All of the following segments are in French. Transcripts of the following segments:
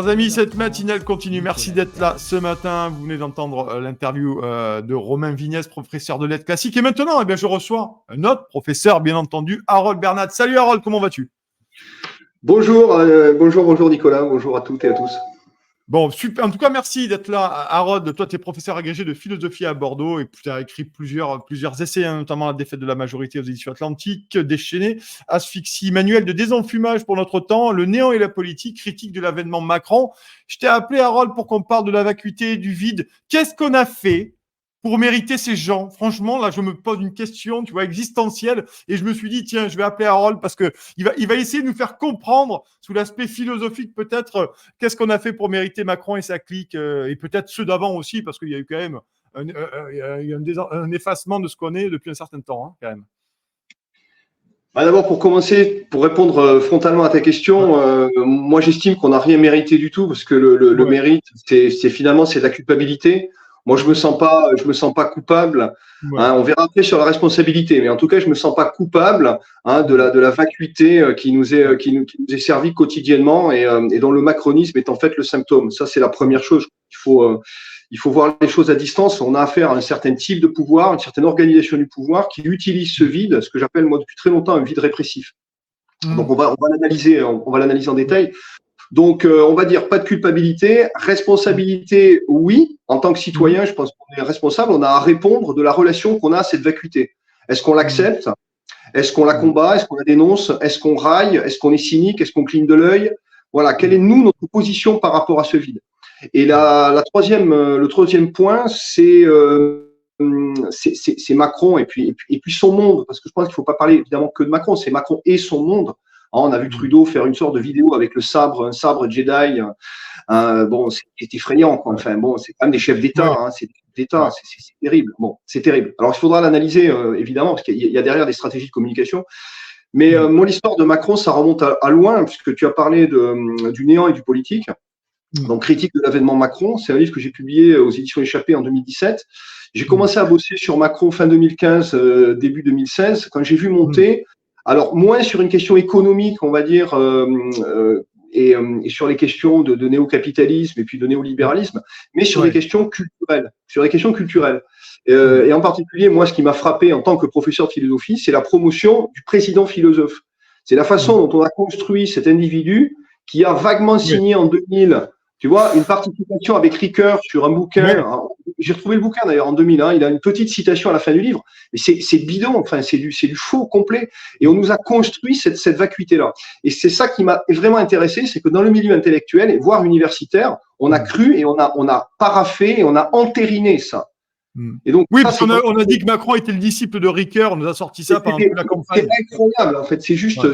Chers amis, cette matinale continue. Merci d'être là ce matin. Vous venez d'entendre l'interview de Romain Vignès, professeur de lettres classiques. Et maintenant, je reçois un autre professeur, bien entendu, Harold Bernat. Salut Harold, comment vas-tu? Bonjour Nicolas, bonjour à toutes et à tous. Bon, super. En tout cas, merci d'être là, Harold. Toi, tu es professeur agrégé de philosophie à Bordeaux et tu as écrit plusieurs essais, notamment La défaite de la majorité aux éditions Atlantiques, Déchaîné, Asphyxie, manuel de désenfumage pour notre temps, Le néant et la politique, critique de l'avènement Macron. Je t'ai appelé, Harold, pour qu'on parle de la vacuité, du vide. Qu'est-ce qu'on a fait pour mériter ces gens? Franchement, là, je me pose une question, tu vois, existentielle, et je me suis dit, tiens, je vais appeler Harold parce que il va essayer de nous faire comprendre, sous l'aspect philosophique peut-être, qu'est-ce qu'on a fait pour mériter Macron et sa clique, et peut-être ceux d'avant aussi, parce qu'il y a eu quand même un effacement de ce qu'on est depuis un certain temps, quand même. D'abord, pour commencer, pour répondre frontalement à ta question, moi j'estime qu'on n'a rien mérité du tout parce que le mérite, c'est finalement c'est de la culpabilité. Moi, je me sens pas coupable. Hein, on verra après sur la responsabilité, mais en tout cas, je me sens pas coupable de la vacuité qui nous est servie quotidiennement et dont le macronisme est en fait le symptôme. Ça, c'est la première chose. Il faut voir les choses à distance. On a affaire à un certain type de pouvoir, une certaine organisation du pouvoir qui utilise ce vide, ce que j'appelle moi depuis très longtemps un vide répressif. Donc on va l'analyser en détail. Donc, on va dire pas de culpabilité, responsabilité, oui. En tant que citoyen, je pense qu'on est responsable. On a à répondre de la relation qu'on a à cette vacuité. Est-ce qu'on l'accepte? Est-ce qu'on la combat? Est-ce qu'on la dénonce? Est-ce qu'on raille? Est-ce qu'on est cynique? Est-ce qu'on cligne de l'œil? Voilà. Quelle est notre position par rapport à ce vide? Et le troisième point, c'est Macron et puis son monde, parce que je pense qu'il ne faut pas parler évidemment que de Macron. C'est Macron et son monde. On a vu Trudeau faire une sorte de vidéo avec un sabre Jedi. Bon, c'est effrayant, quoi. Enfin, bon, c'est quand même des chefs d'État. C'est terrible. Bon, c'est terrible. Alors, il faudra l'analyser, évidemment, parce qu'il y a derrière des stratégies de communication. Mais mon histoire de Macron, ça remonte à loin, puisque tu as parlé du néant et du politique. Donc, Critique de l'avènement Macron, c'est un livre que j'ai publié aux éditions Échappées en 2017. J'ai commencé à bosser sur Macron fin 2015, début 2016, quand j'ai vu monter. Alors, moins sur une question économique, on va dire, et sur les questions de néo-capitalisme et puis de néolibéralisme, mais sur des questions culturelles. Et en particulier, moi, ce qui m'a frappé en tant que professeur de philosophie, c'est la promotion du président philosophe. C'est la façon dont on a construit cet individu qui a vaguement signé en 2000, tu vois, une participation avec Ricoeur sur un bouquin. J'ai retrouvé le bouquin d'ailleurs en 2000. Il a une petite citation à la fin du livre, mais c'est bidon. Enfin, c'est du faux complet. Et on nous a construit cette vacuité-là. Et c'est ça qui m'a vraiment intéressé, c'est que dans le milieu intellectuel, voire universitaire, on a cru et on a paraffé et on a entériné ça. Et donc, oui, parce qu'on a dit que Macron était le disciple de Ricoeur, on nous a sorti ça pendant toute la campagne. C'est incroyable, en fait, c'est juste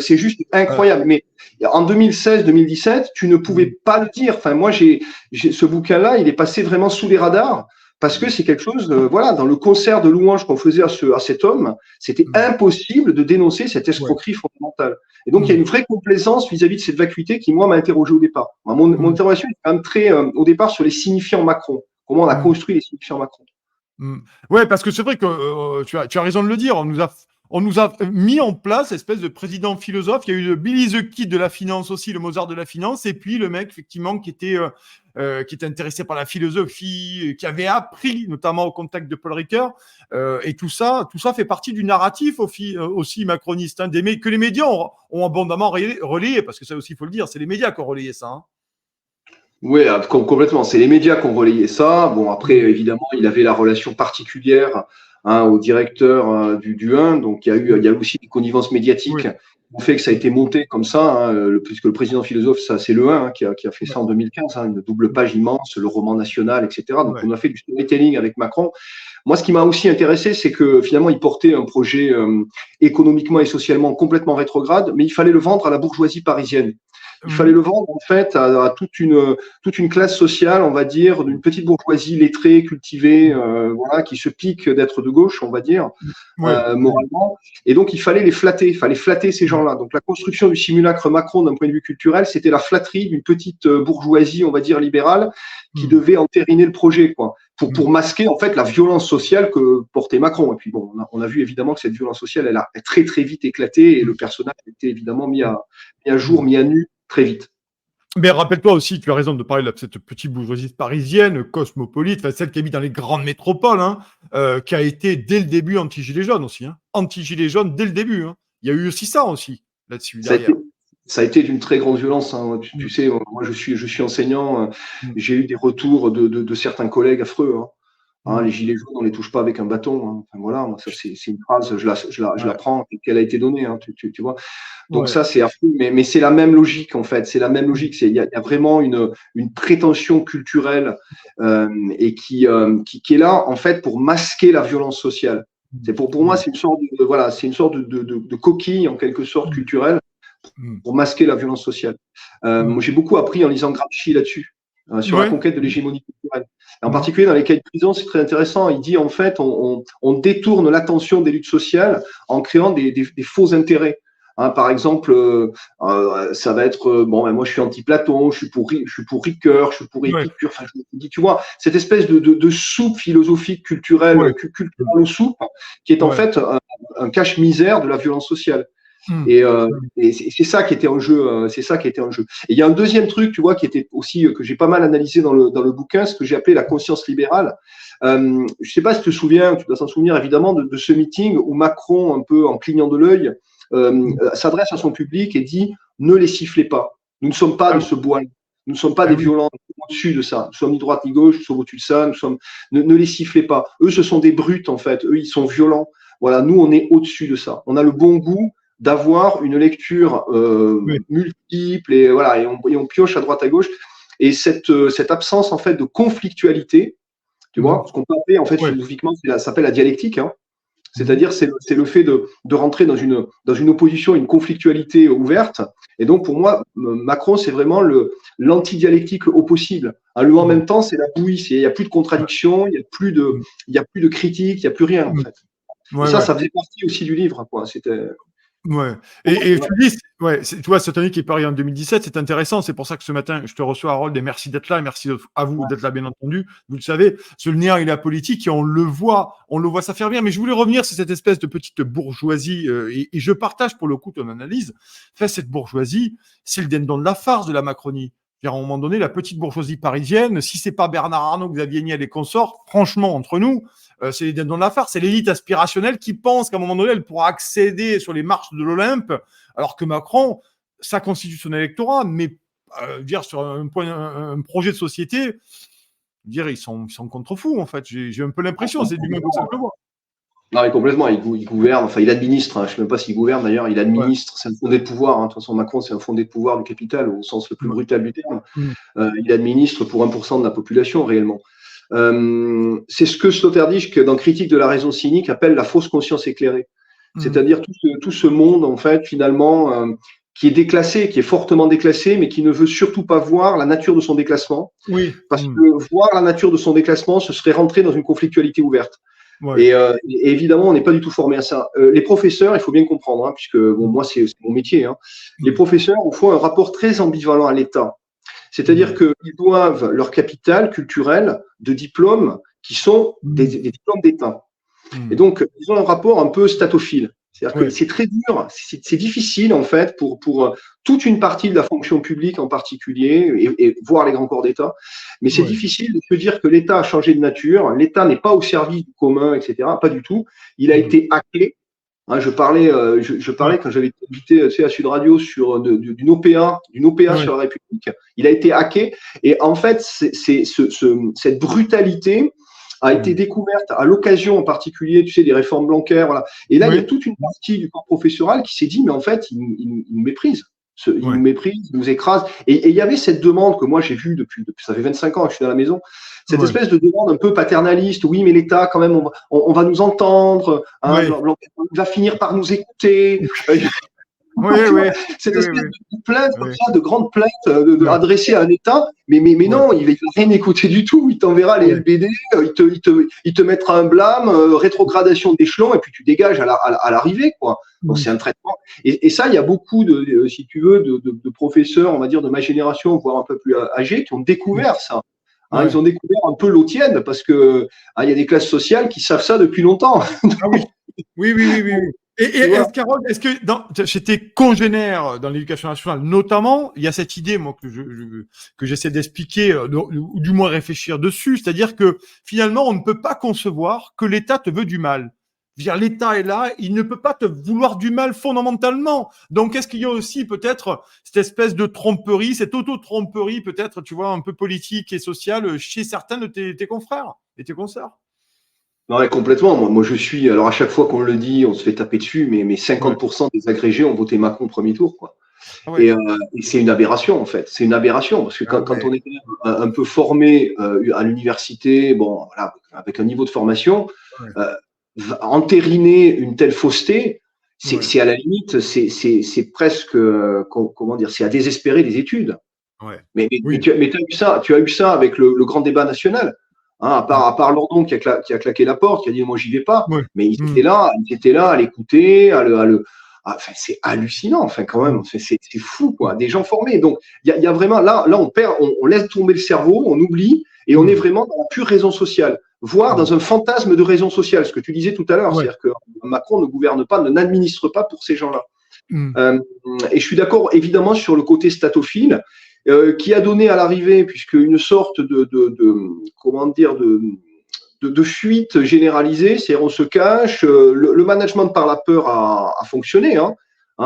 incroyable. Mais en 2016-2017, tu ne pouvais pas le dire. Enfin, moi, ce bouquin-là, il est passé vraiment sous les radars parce que c'est quelque chose, dans le concert de louanges qu'on faisait à cet homme, c'était impossible de dénoncer cette escroquerie fondamentale. Et donc, il y a une vraie complaisance vis-à-vis de cette vacuité qui, moi, m'a interrogé au départ. Mon interrogation est quand même très, au départ, sur les signifiants Macron. Comment on a construit les signifiants Macron. Ouais, parce que c'est vrai que tu as raison de le dire. On nous a mis en place espèce de président philosophe. Il y a eu le Billy the Kid de la finance aussi, le Mozart de la finance, et puis le mec effectivement qui était intéressé par la philosophie, qui avait appris notamment au contact de Paul Ricoeur, et tout ça fait partie du narratif aussi macroniste, que les médias ont abondamment relayé, parce que ça aussi il faut le dire, c'est les médias qui ont relayé ça. Oui, complètement. C'est les médias qui ont relayé ça. Bon, après, évidemment, il avait la relation particulière au directeur du 1. Donc, il y a eu aussi des connivences médiatiques qui ont fait que ça a été monté comme ça, puisque le président philosophe, ça, c'est le 1 qui a fait ça en 2015, une double page immense, le roman national, etc. Donc, on a fait du storytelling avec Macron. Moi, ce qui m'a aussi intéressé, c'est que finalement, il portait un projet économiquement et socialement complètement rétrograde, mais il fallait le vendre à la bourgeoisie parisienne. Il fallait le vendre en fait à toute une classe sociale, on va dire, d'une petite bourgeoisie lettrée, cultivée, qui se pique d'être de gauche, on va dire, moralement. Et donc il fallait flatter ces gens-là. Donc la construction du simulacre Macron d'un point de vue culturel, c'était la flatterie d'une petite bourgeoisie, on va dire libérale, qui devait entériner le projet, quoi, pour masquer en fait la violence sociale que portait Macron. Et puis bon, on a vu évidemment que cette violence sociale, elle a très très vite éclaté et le personnage a été évidemment mis à jour, mis à nu très vite. Mais rappelle-toi aussi, tu as raison de parler de cette petite bourgeoisie parisienne, cosmopolite, enfin, celle qui habite dans les grandes métropoles, hein, qui a été dès le début anti-gilet jaune aussi. Hein. Anti-gilet jaune dès le début. Hein. Il y a eu aussi ça aussi, là-dessus, Ça a été, derrière. ça a été d'une très grande violence. Hein. Tu sais, moi je suis enseignant. J'ai eu des retours de certains collègues affreux. Hein. Hein, les gilets jaunes, on les touche pas avec un bâton. Hein. Enfin, voilà, moi, ça c'est une phrase, je la prends, qu'elle a été donnée. Hein, tu vois. Donc ça c'est affreux, mais c'est la même logique en fait. C'est la même logique. Il y a vraiment une prétention culturelle et qui est là en fait pour masquer la violence sociale. C'est pour moi c'est une sorte de voilà, c'est une sorte de coquille en quelque sorte culturelle pour masquer la violence sociale. Moi, j'ai beaucoup appris en lisant Gramsci là-dessus, sur la conquête de l'hégémonie culturelle. Et en particulier dans les cas de prison, c'est très intéressant. Il dit en fait, on détourne l'attention des luttes sociales en créant des faux intérêts. Hein, par exemple, ça va être bon, ben moi je suis anti-Platon, je suis pour Ricoeur, je suis pour Épicure. Enfin, je dis, tu vois, cette espèce de soupe philosophique culturelle, culturelle aux soupes, qui est en fait un cache-misère de la violence sociale. Et c'est ça qui était en jeu. C'est ça qui était en jeu. Et il y a un deuxième truc, tu vois, qui était aussi que j'ai pas mal analysé dans le bouquin, ce que j'ai appelé la conscience libérale. Je sais pas si tu te souviens, tu dois s'en souvenir évidemment de ce meeting où Macron, un peu en clignant de l'œil, s'adresse à son public et dit ne les sifflez pas. Nous ne sommes pas de ce bois. Nous ne sommes pas des violents. Nous sommes au-dessus de ça. Nous sommes ni droite ni gauche. Nous sommes au-dessus de ça. Ne les sifflez pas. Eux, ce sont des brutes en fait. Eux, ils sont violents. Voilà. Nous, on est au-dessus de ça. On a le bon goût d'avoir une lecture multiple et voilà, et on pioche à droite à gauche. Et cette absence en fait de conflictualité, tu vois, ce qu'on peut appeler en fait philosophiquement, ça s'appelle la dialectique. Hein. C'est-à-dire c'est le fait de rentrer dans une opposition, une conflictualité ouverte. Et donc pour moi, Macron c'est vraiment l'antidialectique au possible. Le en même temps c'est la bouillie, il n'y a plus de contradiction, il n'y a plus de critique, il n'y a plus rien en fait. Et ça faisait partie aussi du livre, quoi. C'était Ouais. Et tu dis, tu vois, cette année qui est paru en 2017, c'est intéressant. C'est pour ça que ce matin, je te reçois, Harold, et merci d'être là, et merci à vous d'être là, bien entendu. Vous le savez, ce néant et la politique, et on le voit s'affaiblir. Mais je voulais revenir sur cette espèce de petite bourgeoisie, et je partage pour le coup ton analyse. Enfin, cette bourgeoisie, c'est le dindon de la farce de la Macronie. À un moment donné, la petite bourgeoisie parisienne, si c'est pas Bernard Arnault, Xavier Niel et consorts, franchement, entre nous, c'est les dindons de la farce, c'est l'élite aspirationnelle qui pense qu'à un moment donné, elle pourra accéder sur les marches de l'Olympe, alors que Macron, ça constitue son électorat, mais dire sur un projet de société, dire ils sont contre-fous, en fait. J'ai un peu l'impression, c'est du même que ça que je le vois. Non, mais complètement, il gouverne, enfin il administre, hein, je ne sais même pas s'il gouverne d'ailleurs, il administre, c'est un fondé de pouvoir, hein. De toute façon Macron c'est un fondé de pouvoir du capital au sens le plus brutal du terme, il administre pour 1% de la population réellement. C'est ce que Sloterdijk, dans Critique de la raison cynique, appelle la fausse conscience éclairée, c'est-à-dire tout ce monde en fait finalement qui est déclassé, qui est fortement déclassé, mais qui ne veut surtout pas voir la nature de son déclassement, parce que voir la nature de son déclassement, ce serait rentrer dans une conflictualité ouverte. Et évidemment, on n'est pas du tout formé à ça. Les professeurs, il faut bien comprendre, hein, puisque bon, moi, c'est mon métier. Hein. Les professeurs, au fond, un rapport très ambivalent à l'État. C'est-à-dire qu'ils doivent leur capital culturel de diplômes qui sont des diplômes d'État. Et donc, ils ont un rapport un peu statophile. C'est-à-dire que c'est très dur, c'est difficile en fait pour toute une partie de la fonction publique en particulier, et voire les grands corps d'État. Mais c'est difficile de se dire que l'État a changé de nature, l'État n'est pas au service du commun, etc. Pas du tout. Il a été hacké. Hein, je parlais quand j'avais été invité à Sud Radio sur d'une OPA sur la République. Il a été hacké. Et en fait, cette brutalité a été découverte à l'occasion en particulier, tu sais, des réformes Blanquer, voilà. Et là, il y a toute une partie du corps professoral qui s'est dit, mais en fait, il nous méprise. Il nous méprise, il nous écrase. Et il y avait cette demande que moi j'ai vue depuis ça fait 25 ans que je suis dans la maison, cette espèce de demande un peu paternaliste. Oui, mais l'État, quand même, on va nous entendre, hein, il va finir par nous écouter. Cette espèce de plainte, comme ça, de grande plainte adressée à un État, mais non, il ne va rien écouter du tout. Il t'enverra les LBD, il te mettra un blâme, rétrogradation d'échelon, et puis tu dégages à l'arrivée, quoi. Donc c'est un traitement. Et ça, il y a beaucoup si tu veux, de professeurs, on va dire, de ma génération, voire un peu plus âgés, qui ont découvert ça. Hein, ils ont découvert un peu l'eau tiède, parce que il y a des classes sociales qui savent ça depuis longtemps. Ah oui. Oui. est-ce, Carole, est-ce que chez tes congénères dans l'éducation nationale, notamment, il y a cette idée, moi, que j'essaie d'expliquer, ou du moins réfléchir dessus, c'est-à-dire que finalement, on ne peut pas concevoir que l'État te veut du mal. Je veux dire, l'État est là, il ne peut pas te vouloir du mal fondamentalement. Donc, est-ce qu'il y a aussi peut-être cette espèce de tromperie, cette auto-tromperie, peut-être, tu vois, un peu politique et sociale chez certains de tes confrères et tes consoeurs? Non, ouais, complètement. Moi, je suis. Alors, à chaque fois qu'on le dit, on se fait taper dessus, mais 50% des agrégés ont voté Macron au premier tour, quoi. Ouais. Et c'est une aberration, en fait. C'est une aberration, parce que quand on est un peu formé à l'université, bon, voilà, avec un niveau de formation, euh, entériner une telle fausseté, c'est à la limite, c'est presque, comment dire, c'est à désespérer des études. Ouais. Mais tu as eu ça avec le grand débat national. Hein, à part Lordon qui a claqué la porte, qui a dit moi j'y vais pas, mais ils étaient là à l'écouter, enfin, c'est hallucinant, enfin quand même, c'est fou quoi, des gens formés. Donc il y a vraiment là on laisse tomber le cerveau, on oublie et on est vraiment dans la pure raison sociale, voire dans un fantasme de raison sociale, ce que tu disais tout à l'heure, c'est-à-dire que Macron ne gouverne pas, n'administre pas pour ces gens-là. Et je suis d'accord évidemment sur le côté statophile. Qui a donné à l'arrivée, puisque une sorte comment dire, de fuite généralisée, c'est-à-dire on se cache, le management par la peur a fonctionné,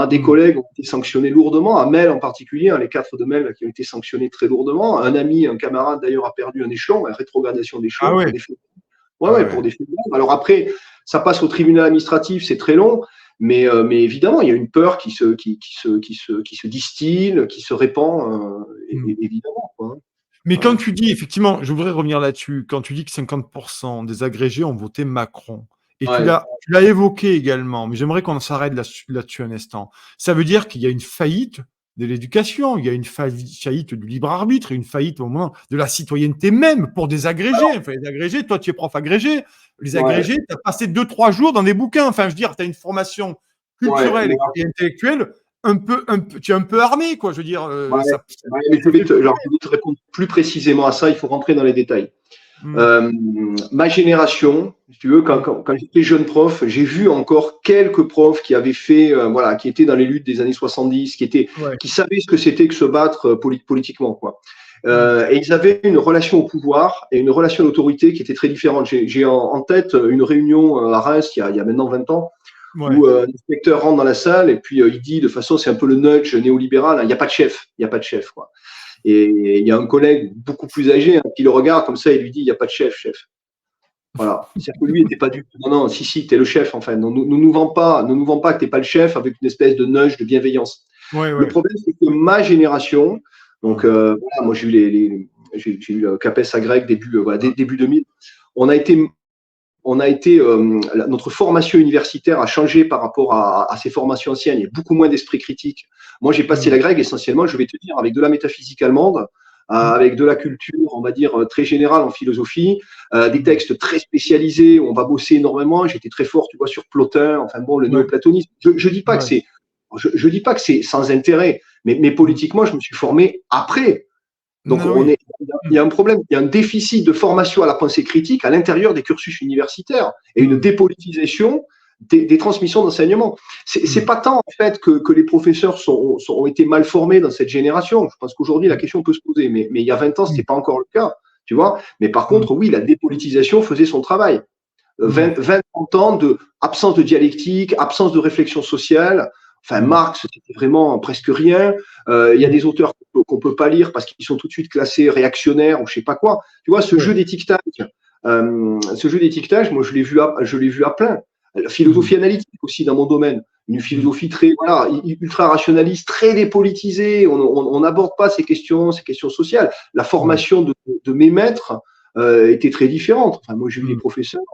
des collègues ont été sanctionnés lourdement, à Mel en particulier, les 4 de Mel qui ont été sanctionnés très lourdement, un camarade d'ailleurs a perdu un échelon, une rétrogradation d'échelon pour des faits. Pour des faits de grève. Alors après, ça passe au tribunal administratif, c'est très long. Mais évidemment, il y a une peur qui se distille, qui se répand, évidemment. Quoi. Mais quand tu dis, effectivement, je voudrais revenir là-dessus, quand tu dis que 50% des agrégés ont voté Macron, et tu l'as évoqué également, mais j'aimerais qu'on s'arrête là-dessus un instant. Ça veut dire qu'il y a une faillite de l'éducation, il y a une faillite du libre arbitre, une faillite au moins de la citoyenneté même pour des agrégés. Enfin, les agrégés, toi tu es prof agrégé, les agrégés, tu as passé 2-3 jours dans des bouquins. Enfin, je veux dire, tu as une formation culturelle et intellectuelle tu es un peu armé, quoi. Je veux dire. Mais je vais te répondre plus précisément à ça, il faut rentrer dans les détails. Ma génération, si tu veux, quand j'étais jeune prof, j'ai vu encore quelques profs qui avaient fait, qui étaient dans les luttes des années 70, qui savaient ce que c'était que se battre politiquement, quoi. Et ils avaient une relation au pouvoir et une relation d'autorité qui était très différente. J'ai en tête une réunion à Reims il y a maintenant 20 ans, où l'inspecteur rentre dans la salle et puis il dit de façon, c'est un peu le nudge néolibéral, il n'y a pas de chef, quoi. Et il y a un collègue beaucoup plus âgé qui le regarde comme ça et lui dit, il n'y a pas de chef. Voilà. C'est-à-dire que lui n'était pas du tout. Non, si, t'es le chef, enfin. Ne nous vends pas que t'es pas le chef avec une espèce de nudge de bienveillance. Le problème, c'est que ma génération, donc moi j'ai eu CAPES à Grec début 2000, notre formation universitaire a changé par rapport à ces formations anciennes. Il y a beaucoup moins d'esprit critique. Moi, j'ai passé la grecque essentiellement, je vais te dire, avec de la métaphysique allemande, avec de la culture, on va dire, très générale en philosophie, des textes très spécialisés, où on va bosser énormément. J'étais très fort, tu vois, sur Plotin, enfin bon, le néoplatonisme. Je dis pas que je dis pas que c'est sans intérêt, mais politiquement, je me suis formé après. Donc, il y a un problème, il y a un déficit de formation à la pensée critique à l'intérieur des cursus universitaires et une dépolitisation des transmissions d'enseignement. C'est pas tant, en fait, que les professeurs ont été mal formés dans cette génération. Je pense qu'aujourd'hui, la question peut se poser, mais il y a 20 ans, c'était pas encore le cas, tu vois. Mais par contre, oui, la dépolitisation faisait son travail. 20-30 ans de absence de dialectique, absence de réflexion sociale. Enfin, Marx, c'était vraiment presque rien. Il y a des auteurs qu'on peut pas lire parce qu'ils sont tout de suite classés réactionnaires ou je sais pas quoi. Tu vois, ce jeu d'étiquetage, moi, je l'ai vu à plein. La philosophie analytique aussi dans mon domaine. Une philosophie très, ultra rationaliste, très dépolitisée. On n'aborde pas ces questions sociales. La formation de mes maîtres était très différente. Enfin, moi, j'ai eu des professeurs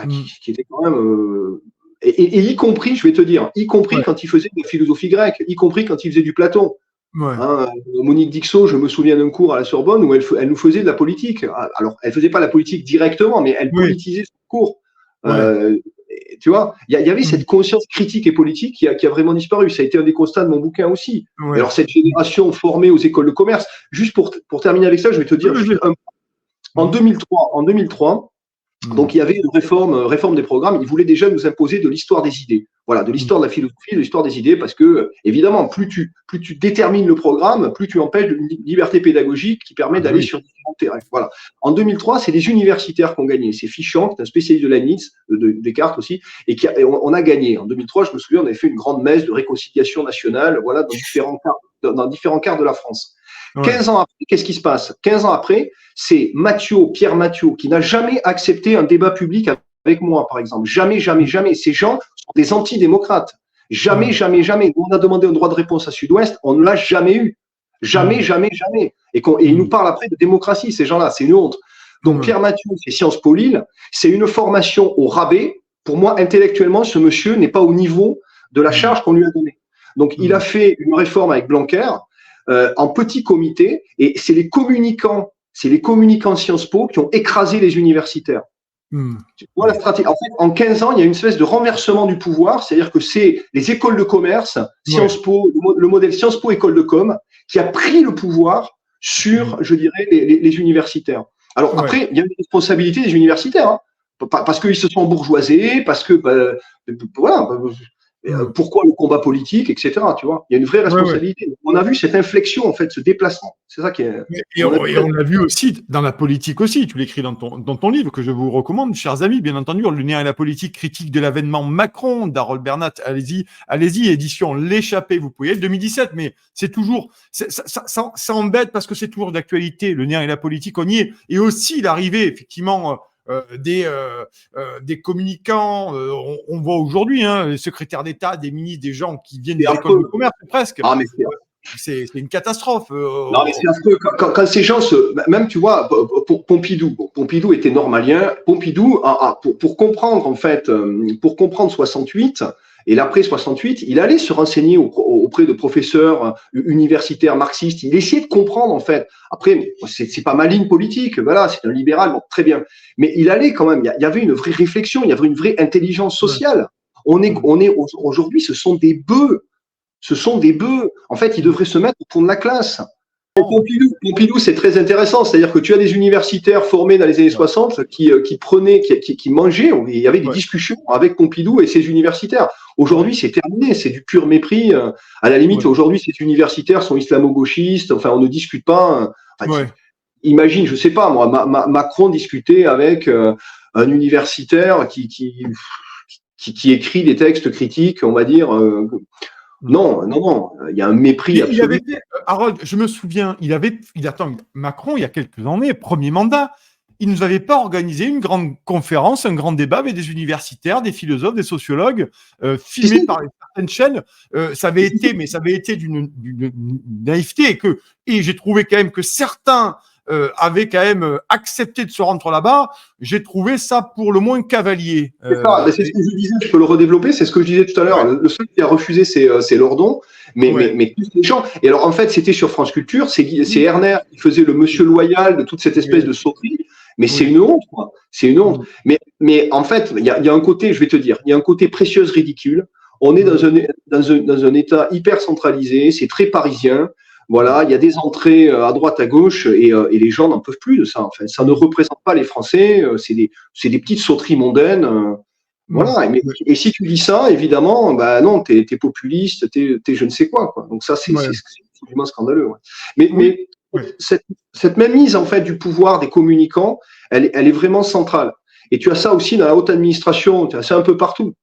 qui étaient quand même et y compris, je vais te dire, quand il faisait de la philosophie grecque, y compris quand il faisait du Platon. Monique Dixot, je me souviens d'un cours à la Sorbonne où elle nous faisait de la politique. Alors, elle faisait pas la politique directement, mais elle politisait son cours. Tu vois, il y avait cette conscience critique et politique qui a vraiment disparu. Ça a été un des constats de mon bouquin aussi. Alors, cette génération formée aux écoles de commerce, juste pour terminer avec ça, je vais te dire, en 2003, Donc, il y avait une réforme des programmes. Ils voulaient déjà nous imposer de l'histoire des idées. Voilà, de l'histoire de la philosophie, de l'histoire des idées, parce que, évidemment, plus tu détermines le programme, plus tu empêches une liberté pédagogique qui permet d'aller sur différents terrains. Voilà. En 2003, c'est des universitaires qui ont gagné. C'est Fichant, qui est un spécialiste de Leibniz, de Descartes aussi, et on a gagné. En 2003, je me souviens, on avait fait une grande messe de réconciliation nationale, voilà, dans différents quarts de la France. Ouais. 15 ans après, qu'est-ce qui se passe? 15 ans après, c'est Pierre Mathieu, qui n'a jamais accepté un débat public avec moi, par exemple. Jamais, jamais, jamais. Ces gens sont des antidémocrates. Jamais, jamais, jamais. On a demandé un droit de réponse à Sud-Ouest, on ne l'a jamais eu. Jamais, jamais, jamais. Et ils nous parlent après de démocratie, ces gens-là. C'est une honte. Donc, Pierre Mathieu, c'est Sciences Po Lille. C'est une formation au rabais. Pour moi, intellectuellement, ce monsieur n'est pas au niveau de la charge qu'on lui a donnée. Donc, il a fait une réforme avec Blanquer, en petit comité, et c'est les communicants de Sciences Po qui ont écrasé les universitaires. Tu vois la stratégie. En fait, en 15 ans, il y a une espèce de renversement du pouvoir, c'est-à-dire que c'est les écoles de commerce, Sciences Po, le modèle Sciences Po école de com, qui a pris le pouvoir sur, je dirais, les universitaires. Alors après, il y a une responsabilité des universitaires, hein, parce qu'ils se sont bourgeoisés, parce que voilà. Pourquoi le combat politique, etc. Tu vois, il y a une vraie responsabilité. On a vu cette inflexion, en fait, ce déplacement. C'est ça qui est. Et on l'a vu aussi dans la politique aussi. Tu l'écris dans ton livre que je vous recommande, chers amis. Bien entendu, Le nerf et la politique, critique de l'avènement Macron d'Harold Bernat. Allez-y, édition L'échappée. Vous pouvez y aller 2017, mais c'est toujours ça embête parce que c'est toujours d'actualité. Le nerf et la politique, on y est. Et aussi l'arrivée, effectivement. Des communicants, on voit aujourd'hui, les secrétaires d'État, des ministres, des gens qui viennent des écoles de commerce presque. Ah, mais c'est une catastrophe. Non, mais c'est affreux. Quand ces gens même, tu vois, pour Pompidou était normalien. Pompidou, pour comprendre, en fait, pour comprendre 68, et l'après 68, il allait se renseigner auprès de professeurs universitaires marxistes. Il essayait de comprendre, en fait. Après, c'est pas ma ligne politique, voilà, c'est un libéral, bon, très bien. Mais il allait quand même, il y avait une vraie réflexion, il y avait une vraie intelligence sociale. On est aujourd'hui, ce sont des bœufs. Ce sont des bœufs. En fait, ils devraient se mettre au fond de la classe. Pompidou, c'est très intéressant. C'est-à-dire que tu as des universitaires formés dans les années 60 qui prenaient, qui mangeaient. Il y avait des discussions avec Pompidou et ses universitaires. Aujourd'hui, c'est terminé. C'est du pur mépris. À la limite, aujourd'hui, ces universitaires sont islamo-gauchistes. Enfin, on ne discute pas. Enfin, imagine, je sais pas, moi, Macron discutait avec un universitaire qui écrit des textes critiques, on va dire. Non, il y a un mépris absolu. Harold, je me souviens, Macron, il y a quelques années, premier mandat, il ne nous avait pas organisé une grande conférence, un grand débat avec des universitaires, des philosophes, des sociologues, filmés par certaines chaînes. Ça avait été d'une naïveté, et j'ai trouvé quand même que certains avaient quand même accepté de se rendre là-bas. J'ai trouvé ça pour le moins cavalier. C'est ce que je disais, je peux le redévelopper, c'est ce que je disais tout à l'heure. Le seul qui a refusé, c'est Lordon, mais tous les gens. Et alors, en fait, c'était sur France Culture, c'est Erner qui faisait le monsieur loyal de toute cette espèce de sauterie. Mais c'est une honte, quoi. C'est une honte. Mais en fait, il y a un côté, je vais te dire, il y a un côté précieuse ridicule. On est dans un état hyper centralisé, c'est très parisien. Voilà, il y a des entrées à droite, à gauche, et les gens n'en peuvent plus de ça. Enfin, ça ne représente pas les Français. C'est des petites sauteries mondaines. Voilà. Et si tu dis ça, évidemment, bah non, t'es populiste, t'es je ne sais quoi. Donc ça, c'est absolument scandaleux. Mais cette même mise en fait du pouvoir des communicants, elle est vraiment centrale. Et tu as ça aussi dans la haute administration. Tu as ça un peu partout.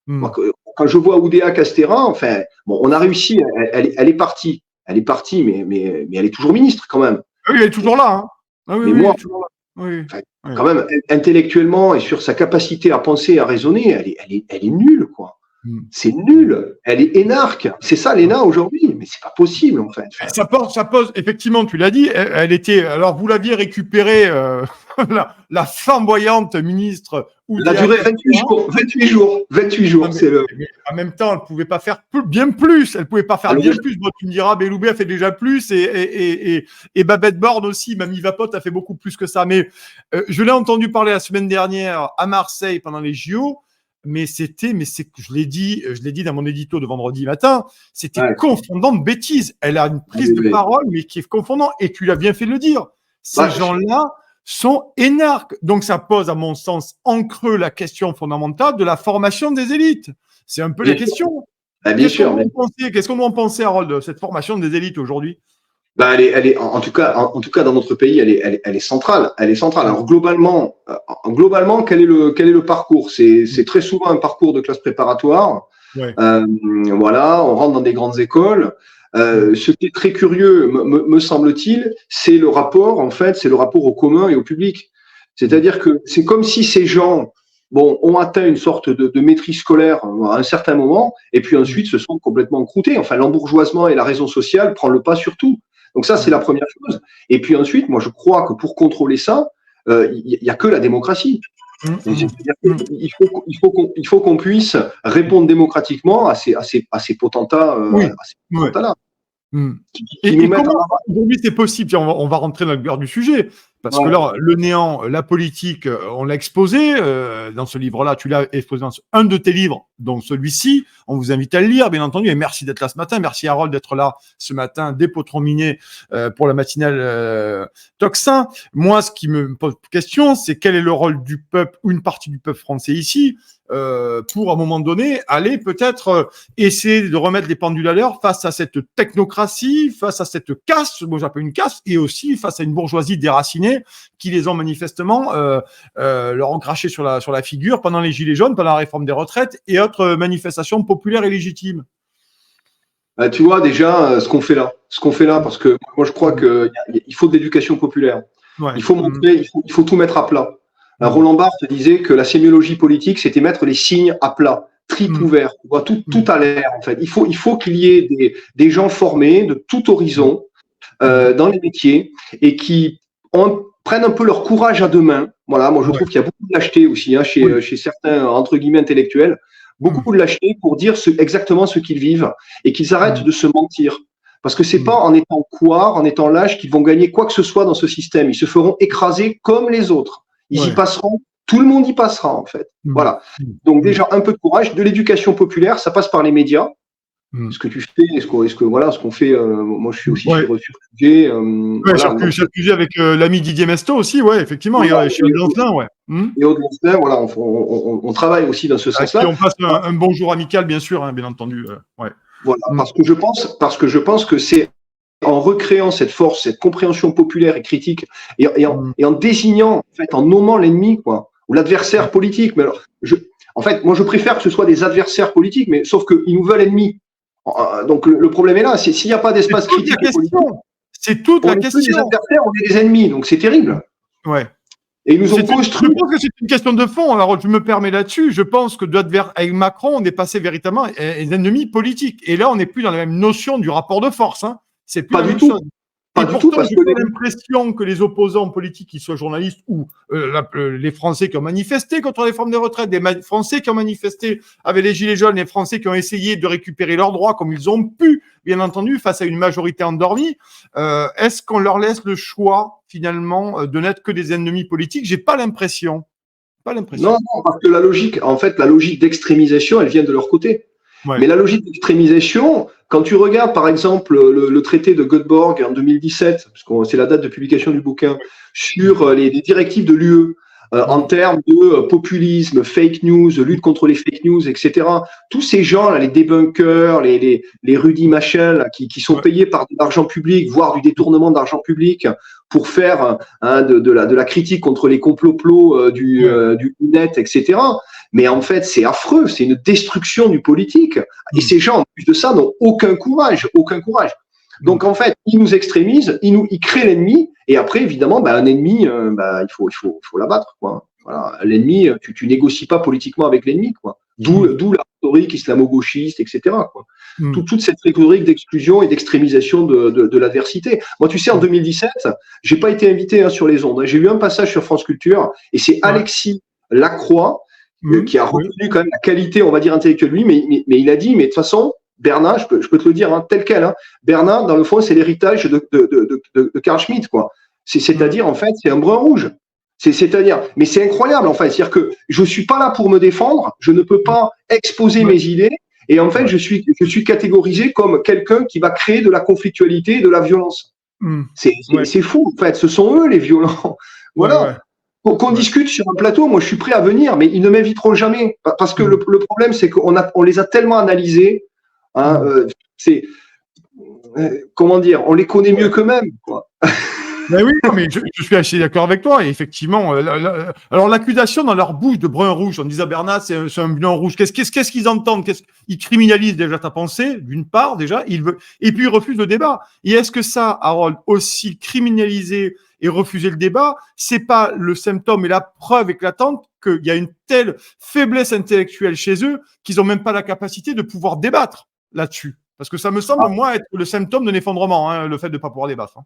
Moi, quand je vois Oudéa Castéra, enfin, bon, on a réussi. Elle est partie. Elle est partie, mais elle est toujours ministre quand même. Oui, elle est toujours là. Hein. Ah, oui, mais moi, quand même, intellectuellement et sur sa capacité à penser, à raisonner, elle est nulle, quoi. C'est nul. Elle est énarque. C'est ça l'ENA aujourd'hui, mais c'est pas possible en fait. Ça pose, effectivement, tu l'as dit. Elle était. Alors vous l'aviez récupérée, la flamboyante ministre. Elle a duré 28 jours. 28 jours. Mais en même temps, elle pouvait pas faire bien plus. Elle pouvait pas faire bien plus. Bon, tu me diras, Belloubet a fait déjà plus et Babette Borne aussi. Mamie Vapote a fait beaucoup plus que ça. Mais je l'ai entendu parler la semaine dernière à Marseille pendant les JO. Mais je l'ai dit dans mon édito de vendredi matin, c'était confondant de bêtises. Elle a une prise de parole, mais qui est confondant. Et tu l'as bien fait de le dire. Ces gens-là sont énarques. Donc, ça pose, à mon sens, en creux la question fondamentale de la formation des élites. C'est un peu la question. Bien sûr. Qu'est-ce qu'on doit en penser, Harold, de cette formation des élites aujourd'hui? Elle est, en tout cas, dans notre pays, elle est centrale. Elle est centrale. Alors globalement, quel est le parcours? C'est très souvent un parcours de classe préparatoire. Ouais. Voilà, on rentre dans des grandes écoles. Ce qui est très curieux, me semble-t-il, c'est le rapport, en fait, c'est le rapport au commun et au public. C'est-à-dire que c'est comme si ces gens, ont atteint une sorte de maîtrise scolaire à un certain moment, et puis ensuite se sont complètement croûtés. Enfin, l'embourgeoisement et la raison sociale prend le pas sur tout. Donc ça, c'est la première chose. Et puis ensuite, moi, je crois que pour contrôler ça, il y a que la démocratie. Il faut qu'on puisse répondre démocratiquement à ces potentats-là. Et comment aujourd'hui c'est possible? On va rentrer dans le cœur du sujet. Parce que là, le néant, la politique, on l'a exposé dans ce livre-là. Tu l'as exposé dans un de tes livres, donc celui-ci. On vous invite à le lire, bien entendu. Et merci d'être là ce matin. Merci Harold d'être là ce matin, dépotron-miné pour la matinale Tocsin. Moi, ce qui me pose question, c'est quel est le rôle du peuple ou une partie du peuple français ici pour, à un moment donné, aller peut-être essayer de remettre les pendules à l'heure face à cette technocratie, face à cette caste, moi j'appelle une caste, et aussi face à une bourgeoisie déracinée qui les ont manifestement leur ont craché sur la figure pendant les Gilets jaunes, pendant la réforme des retraites et autres manifestations populaires et légitimes. Tu vois déjà ce qu'on fait là, parce que moi je crois qu'il faut de l'éducation populaire. Ouais. Il faut montrer, il faut tout mettre à plat. Roland Barthes disait que la sémiologie politique, c'était mettre les signes à plat, triple ouvert, tout à l'air en fait. Il faut qu'il y ait des gens formés de tout horizon dans les métiers et qui prennent un peu leur courage à deux mains. Voilà, moi je trouve qu'il y a beaucoup de lâcheté aussi chez certains entre guillemets intellectuels, beaucoup de lâcheté pour dire exactement ce qu'ils vivent et qu'ils arrêtent de se mentir. Parce que c'est pas en étant couard, en étant lâche qu'ils vont gagner quoi que ce soit dans ce système. Ils se feront écraser comme les autres. Ils y passeront, tout le monde y passera en fait. Voilà. Donc déjà un peu de courage, de l'éducation populaire, ça passe par les médias. Ce que tu fais, ce qu'on fait. Moi, je suis aussi sur sujet. Sur sujet avec l'ami Didier Mesto aussi, effectivement. Et chez Aude-Lancelin, Et Aude-Lancelin, voilà, on travaille aussi dans ce sens-là. Et on passe un bonjour amical, bien sûr, bien entendu. Voilà, parce que je pense que c'est en recréant cette force, cette compréhension populaire et critique, et en désignant, en fait, en nommant l'ennemi, ou l'adversaire politique. Mais alors, en fait, moi, je préfère que ce soit des adversaires politiques, mais sauf qu'ils nous veulent ennemis. Donc, le problème est là. S'il n'y a pas d'espace critique politique, c'est toute la question. On est des adversaires, on est des ennemis, donc c'est terrible. Ouais. Et ils nous ont construit. Je pense que c'est une question de fond. Alors, je me permets là-dessus. Je pense que avec Macron, on est passé véritablement des ennemis politiques. Et là, on n'est plus dans la même notion du rapport de force. C'est plus pas la du même tout. chose. Pas du tout, parce que j'ai l'impression que les opposants politiques, qu'ils soient journalistes ou les Français qui ont manifesté contre la réforme des retraites, des Français qui ont manifesté avec les Gilets jaunes, les Français qui ont essayé de récupérer leurs droits comme ils ont pu, bien entendu, face à une majorité endormie, est-ce qu'on leur laisse le choix, finalement, de n'être que des ennemis politiques? J'ai pas l'impression. Non, parce que la logique d'extrémisation, elle vient de leur côté. Ouais. Mais la logique d'extrémisation, quand tu regardes par exemple le traité de Göteborg en 2017, parce que c'est la date de publication du bouquin, sur les directives de l'UE en termes de populisme, fake news, lutte contre les fake news, etc. Tous ces gens-là, les débunkers, les Rudy Machel, là, qui sont payés par de l'argent public, voire du détournement d'argent public, pour faire de la critique contre les complots du net, etc. Mais en fait, c'est affreux, c'est une destruction du politique. Et ces gens, en plus de ça, n'ont aucun courage. Donc, en fait, ils nous extrémisent, ils créent l'ennemi. Et après, évidemment, un ennemi, il faut l'abattre, quoi. Voilà. L'ennemi, tu négocies pas politiquement avec l'ennemi, quoi. D'où la rhétorique islamo-gauchiste, etc., quoi. Toute cette rhétorique d'exclusion et d'extrémisation de l'adversité. Moi, tu sais, en 2017, j'ai pas été invité sur les ondes. J'ai eu un passage sur France Culture, et c'est Alexis Lacroix, qui a reconnu quand même la qualité, on va dire, intellectuelle de lui, mais il a dit, mais de toute façon, Bernard, je peux te le dire, tel quel, Bernard, dans le fond, c'est l'héritage de Carl Schmitt, quoi. C'est-à-dire, en fait, c'est un brun rouge. C'est-à-dire, mais c'est incroyable, en fait. C'est-à-dire que je suis pas là pour me défendre, je ne peux pas exposer mes idées, et en fait, je suis catégorisé comme quelqu'un qui va créer de la conflictualité et de la violence. C'est fou, en fait. Ce sont eux, les violents. Voilà. Qu'on discute sur un plateau, moi je suis prêt à venir, mais ils ne m'inviteront jamais. Parce que le problème, c'est qu'on les a tellement analysés, hein, comment dire, on les connaît mieux qu'eux-mêmes, quoi. Mais oui, mais je suis assez d'accord avec toi. Et effectivement, alors l'accusation dans leur bouche de brun rouge, on disait Bernard, c'est un blanc rouge. Qu'est-ce qu'ils entendent? Ils criminalisent déjà ta pensée, d'une part, déjà, et puis ils refusent le débat. Et est-ce que ça, Harold, aussi criminaliser et refuser le débat, c'est pas le symptôme et la preuve éclatante qu'il y a une telle faiblesse intellectuelle chez eux qu'ils ont même pas la capacité de pouvoir débattre là-dessus? Parce que ça me semble, moi, être le symptôme d'un effondrement, hein, le fait de ne pas pouvoir débattre. Hein.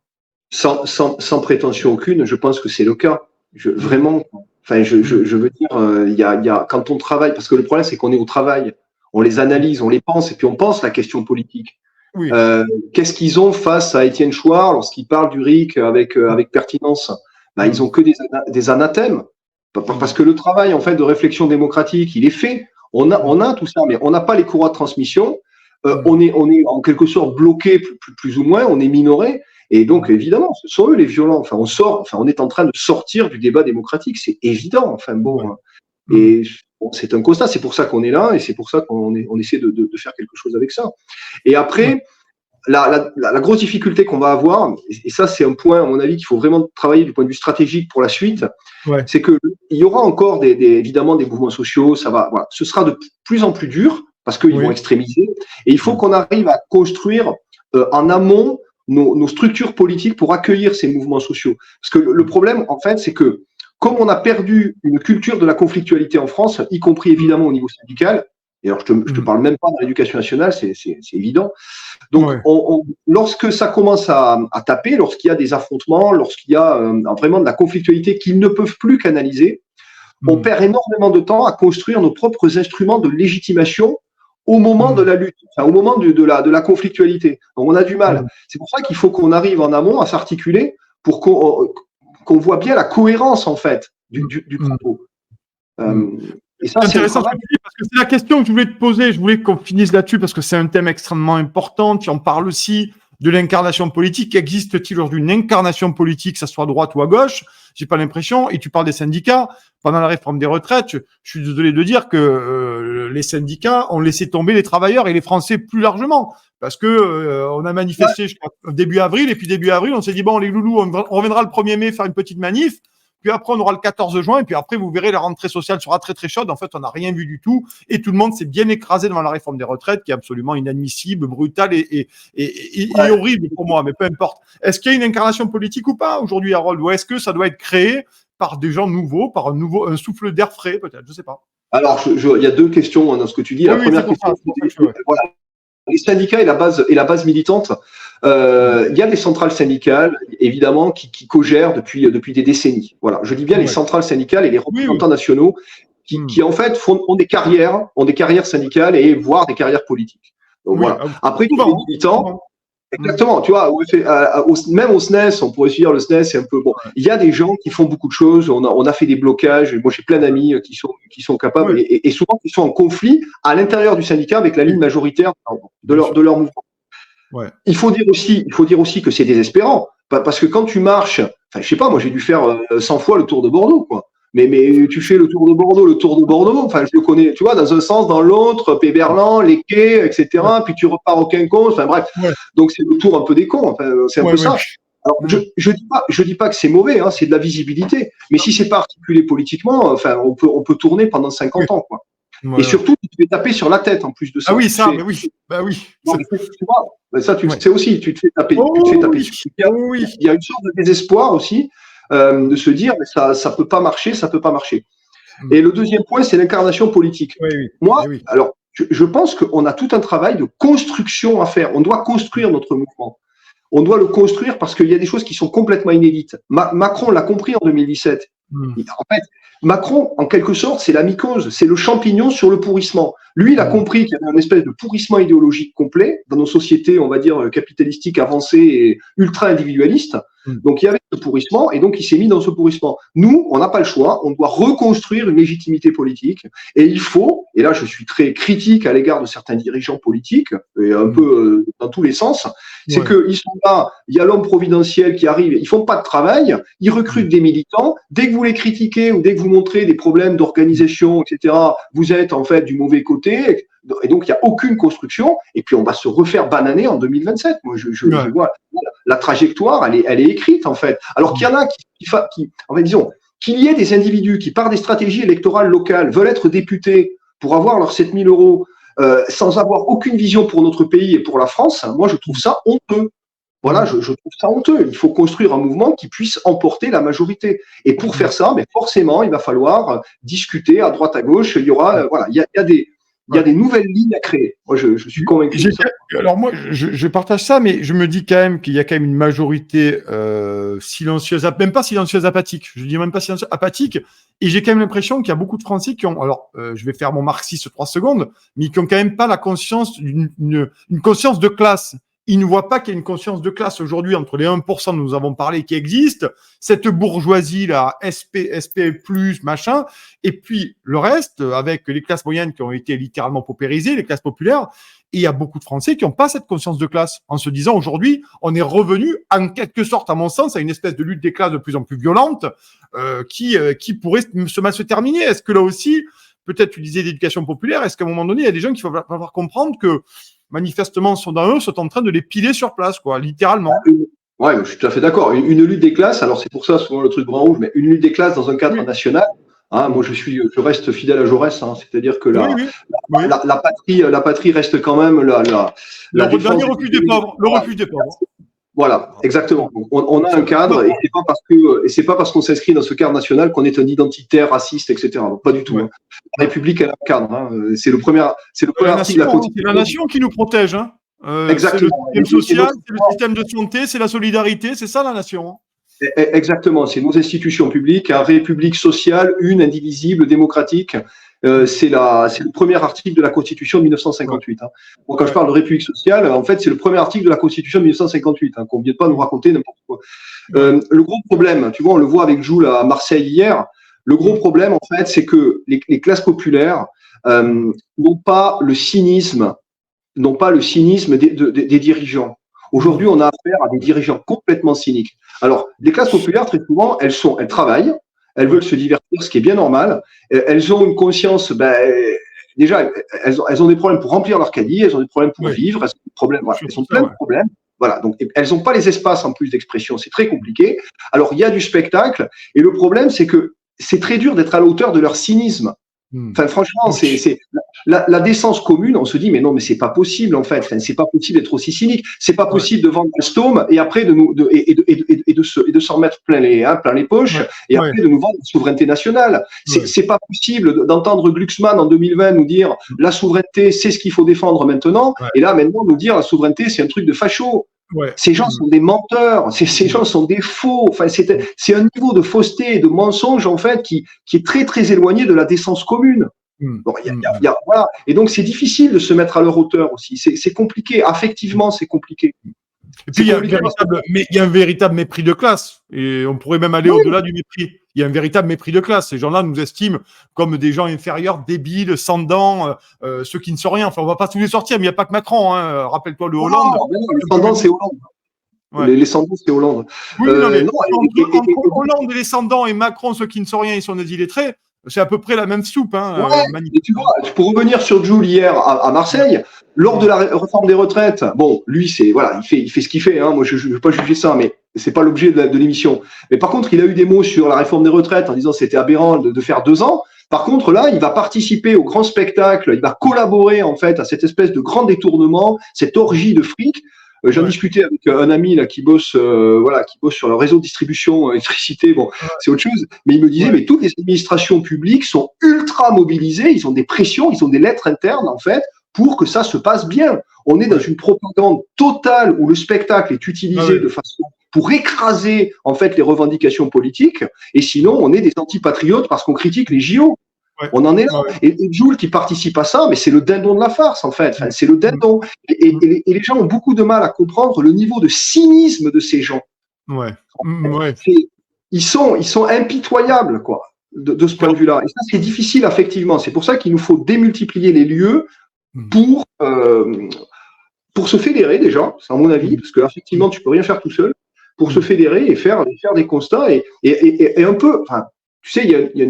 Sans prétention aucune, je pense que c'est le cas. Vraiment, enfin, je veux dire, il y a, quand on travaille, parce que le problème, c'est qu'on est au travail, on les analyse, on les pense, et puis on pense la question politique. Oui. Qu'est-ce qu'ils ont face à Étienne Chouard lorsqu'il parle du RIC avec pertinence? Ils ont que des anathèmes, parce que le travail en fait de réflexion démocratique, il est fait. On a tout ça, mais on n'a pas les courroies de transmission. On est en quelque sorte bloqué, plus ou moins, on est minoré. Et donc, évidemment, ce sont eux les violents. Enfin, on est en train de sortir du débat démocratique, c'est évident. Enfin, bon. Et bon, c'est un constat, c'est pour ça qu'on est là, et c'est pour ça qu'on essaie de faire quelque chose avec ça. Et après, la grosse difficulté qu'on va avoir, et ça, c'est un point, à mon avis, qu'il faut vraiment travailler du point de vue stratégique pour la suite, c'est qu'il y aura encore évidemment des mouvements sociaux, voilà, ce sera de plus en plus dur, parce qu'ils vont extrémiser, et il faut qu'on arrive à construire en amont nos structures politiques pour accueillir ces mouvements sociaux. Parce que le problème, en fait, c'est que comme on a perdu une culture de la conflictualité en France, y compris évidemment au niveau syndical, et alors je te parle même pas de l'éducation nationale, c'est évident. Donc, lorsque ça commence à taper, lorsqu'il y a des affrontements, lorsqu'il y a vraiment de la conflictualité qu'ils ne peuvent plus canaliser, on perd énormément de temps à construire nos propres instruments de légitimation au moment de la lutte, au moment de la conflictualité. Donc, on a du mal. C'est pour ça qu'il faut qu'on arrive en amont à s'articuler pour qu'on voit bien la cohérence, en fait, du propos. Et ça, c'est intéressant parce que c'est la question que je voulais te poser. Je voulais qu'on finisse là-dessus parce que c'est un thème extrêmement important. Tu en parles aussi de l'incarnation politique. Existe-t-il aujourd'hui une incarnation politique, que ça soit à droite ou à gauche? J'ai pas l'impression. Et tu parles des syndicats. Pendant la réforme des retraites, je suis désolé de dire que les syndicats ont laissé tomber les travailleurs et les Français plus largement. Parce que on a manifesté, je crois, début avril, et puis début avril, on s'est dit, bon, les loulous, on reviendra le 1er mai faire une petite manif. Puis après, on aura le 14 juin, et puis après, vous verrez, la rentrée sociale sera très, très chaude. En fait, on n'a rien vu du tout. Et tout le monde s'est bien écrasé devant la réforme des retraites, qui est absolument inadmissible, brutale et horrible pour moi, mais peu importe. Est-ce qu'il y a une incarnation politique ou pas aujourd'hui, Harold? Ou est-ce que ça doit être créé par des gens nouveaux, par un souffle d'air frais, peut-être? Je sais pas. Alors, il y a deux questions dans ce que tu dis. La première question, voilà. Les syndicats et la base militante, il y a des centrales syndicales, évidemment, qui co-gèrent depuis des décennies. Voilà, je dis bien les centrales syndicales et les représentants nationaux qui en fait ont des carrières syndicales et voire des carrières politiques. Donc voilà. Après, les militants, exactement, tu vois, même au SNES, on pourrait se dire le SNES, c'est un peu bon. Il y a des gens qui font beaucoup de choses. On a fait des blocages. Moi, j'ai plein d'amis qui sont capables et souvent qui sont en conflit à l'intérieur du syndicat avec la ligne majoritaire de leur mouvement. Il faut dire aussi que c'est désespérant parce que quand tu marches, enfin, je sais pas, moi j'ai dû faire 100 fois le tour de Bordeaux, quoi. Mais tu fais le tour de Bordeaux, enfin je le connais, tu vois, dans un sens, dans l'autre, Péberlan, les quais, etc. Puis tu repars au Quinconce, enfin bref. Donc c'est le tour un peu des cons, enfin, c'est un peu ça. Alors je dis pas que c'est mauvais, hein, c'est de la visibilité. Mais si c'est pas articulé politiquement, enfin on peut tourner pendant 50 ans, quoi. Et surtout, tu te fais taper sur la tête en plus de ça. Ah oui, ça, mais oui. Bah oui. Non, tu vois, ça, tu le sais aussi, tu te fais taper. Il y a une sorte de désespoir aussi de se dire, mais ça peut pas marcher. Et le deuxième point, c'est l'incarnation politique. Moi, alors, je pense qu'on a tout un travail de construction à faire. On doit construire notre mouvement. On doit le construire parce qu'il y a des choses qui sont complètement inédites. Macron l'a compris en 2017. En fait, Macron, en quelque sorte, c'est la mycose, c'est le champignon sur le pourrissement. Lui, il a compris qu'il y avait une espèce de pourrissement idéologique complet dans nos sociétés, on va dire, capitalistiques avancées et ultra-individualistes. Donc, il y avait ce pourrissement et donc il s'est mis dans ce pourrissement. Nous, on n'a pas le choix, on doit reconstruire une légitimité politique et il faut, et là je suis très critique à l'égard de certains dirigeants politiques, et un peu dans tous les sens, c'est qu'ils sont là, il y a l'homme providentiel qui arrive, ils font pas de travail, ils recrutent des militants, dès que vous les critiquez ou dès que vous montrez des problèmes d'organisation, etc., vous êtes en fait du mauvais côté. Et donc, il n'y a aucune construction. Et puis, on va se refaire bananer en 2027. Moi, je vois la trajectoire, elle est écrite, en fait. Alors qu'il y en a en fait, disons, qu'il y ait des individus qui, par des stratégies électorales locales, veulent être députés pour avoir leurs 7 000 euros sans avoir aucune vision pour notre pays et pour la France, moi, je trouve ça honteux. Voilà, je trouve ça honteux. Il faut construire un mouvement qui puisse emporter la majorité. Et pour faire ça, mais forcément, il va falloir discuter à droite, à gauche. Il y aura, il y a des nouvelles lignes à créer. Moi, je suis convaincu de ça. Alors moi, je partage ça, mais je me dis quand même qu'il y a quand même une majorité silencieuse, même pas silencieuse, apathique. Je dis même pas silencieuse, apathique. Et j'ai quand même l'impression qu'il y a beaucoup de Français qui ont, alors je vais faire mon marxiste 3 secondes, mais qui ont quand même pas la conscience une conscience de classe. Ils ne voient pas qu'il y a une conscience de classe aujourd'hui entre les 1% dont nous avons parlé qui existe, cette bourgeoisie-là, SP+, machin, et puis le reste, avec les classes moyennes qui ont été littéralement paupérisées, les classes populaires, et il y a beaucoup de Français qui n'ont pas cette conscience de classe, en se disant aujourd'hui, on est revenu, en quelque sorte, à mon sens, à une espèce de lutte des classes de plus en plus violente, qui pourrait se terminer. Est-ce que là aussi, peut-être tu disais d'éducation populaire, est-ce qu'à un moment donné, il y a des gens qui vont falloir comprendre que manifestement, sont en train de les piler sur place, quoi, littéralement. Ouais, je suis tout à fait d'accord. Une lutte des classes, alors c'est pour ça souvent le truc grand rouge, mais une lutte des classes dans un cadre national. Hein, moi, je reste fidèle à Jaurès, hein, c'est-à-dire que la patrie reste quand même le dernier refuge des pauvres. Le refuge des pauvres. Voilà, exactement. Donc, on a un cadre et c'est pas parce qu'on s'inscrit dans ce cadre national qu'on est un identitaire, raciste, etc. Donc, pas du tout. Hein. La République, elle a un cadre. Hein. C'est le premier article de la Constitution. C'est la nation qui nous protège. Hein. Exactement. C'est le système social, c'est le système de santé, c'est la solidarité, c'est ça la nation. Hein. Exactement. C'est nos institutions publiques, une république sociale, une, indivisible, démocratique. C'est le premier article de la Constitution de 1958. Hein. Bon, quand je parle de République sociale, en fait, c'est le premier article de la Constitution de 1958, hein, qu'on ne vient pas nous raconter n'importe quoi. Le gros problème, tu vois, on le voit avec Jules à Marseille hier, le gros problème, en fait, c'est que les classes populaires n'ont pas le cynisme des dirigeants. Aujourd'hui, on a affaire à des dirigeants complètement cyniques. Alors, les classes populaires, très souvent, elles travaillent, elles veulent se divertir, ce qui est bien normal. Elles ont une conscience, déjà, elles ont des problèmes pour remplir leur caddie, elles ont des problèmes pour vivre, elles ont des problèmes, voilà, elles ont plein de problèmes. Voilà, donc elles n'ont pas les espaces en plus d'expression, c'est très compliqué. Alors, il y a du spectacle, et le problème, c'est que c'est très dur d'être à la hauteur de leur cynisme. Enfin, franchement, c'est la décence commune. On se dit, mais non, mais c'est pas possible en fait. Enfin, c'est pas possible d'être aussi cynique. C'est pas possible de vendre Alstom et après de s'en mettre plein les poches et après de nous vendre la souveraineté nationale. C'est pas possible d'entendre Glucksmann en 2020 nous dire la souveraineté, c'est ce qu'il faut défendre maintenant. Et là, maintenant, nous dire la souveraineté, c'est un truc de facho. Ces gens sont des menteurs, ces gens sont des faux. Enfin, c'est un niveau de fausseté et de mensonge en fait qui est très très éloigné de la décence commune. Bon, voilà. Et donc c'est difficile de se mettre à leur hauteur aussi. C'est compliqué. Affectivement, c'est compliqué. Et puis il y a un véritable mépris de classe. Et on pourrait même aller au-delà du mépris. Il y a un véritable mépris de classe. Ces gens-là nous estiment comme des gens inférieurs, débiles, sans dents, ceux qui ne sont rien. Enfin, on va pas tous les sortir, mais il n'y a pas que Macron. Hein. Rappelle-toi le Hollande. Les sans dents, c'est Hollande. Les sans dents, c'est Hollande. Oui, entre Hollande et les sans dents et Macron, ceux qui ne sont rien, ils sont des illettrés. C'est à peu près la même soupe. Hein, et tu vois, pour revenir sur Jules hier à Marseille, lors de la réforme des retraites, bon, lui, il fait ce qu'il fait. Hein, moi, je ne veux pas juger ça, mais c'est pas l'objet de l'émission. Mais par contre, il a eu des mots sur la réforme des retraites en disant que c'était aberrant de faire 2 ans. Par contre, là, il va participer au grand spectacle, il va collaborer en fait à cette espèce de grand détournement, cette orgie de fric. J'en discutais avec un ami là qui bosse sur le réseau de distribution électricité. Bon, c'est autre chose. Mais il me disait, mais toutes les administrations publiques sont ultra mobilisées. Ils ont des pressions, ils ont des lettres internes en fait pour que ça se passe bien. On est dans une propagande totale où le spectacle est utilisé de façon pour écraser en fait les revendications politiques, et sinon on est des antipatriotes parce qu'on critique les JO. Ouais. On en est là. Et Jules qui participe à ça, mais c'est le dindon de la farce en fait. Enfin, c'est le dindon. Et les gens ont beaucoup de mal à comprendre le niveau de cynisme de ces gens. Ouais. Ils sont impitoyables quoi. De ce point de vue-là. Et ça, c'est difficile, effectivement. C'est pour ça qu'il nous faut démultiplier les lieux pour se fédérer déjà, c'est à mon avis, parce que effectivement, tu peux rien faire tout seul, pour se fédérer et faire des constats et un peu. Enfin, tu sais, il y a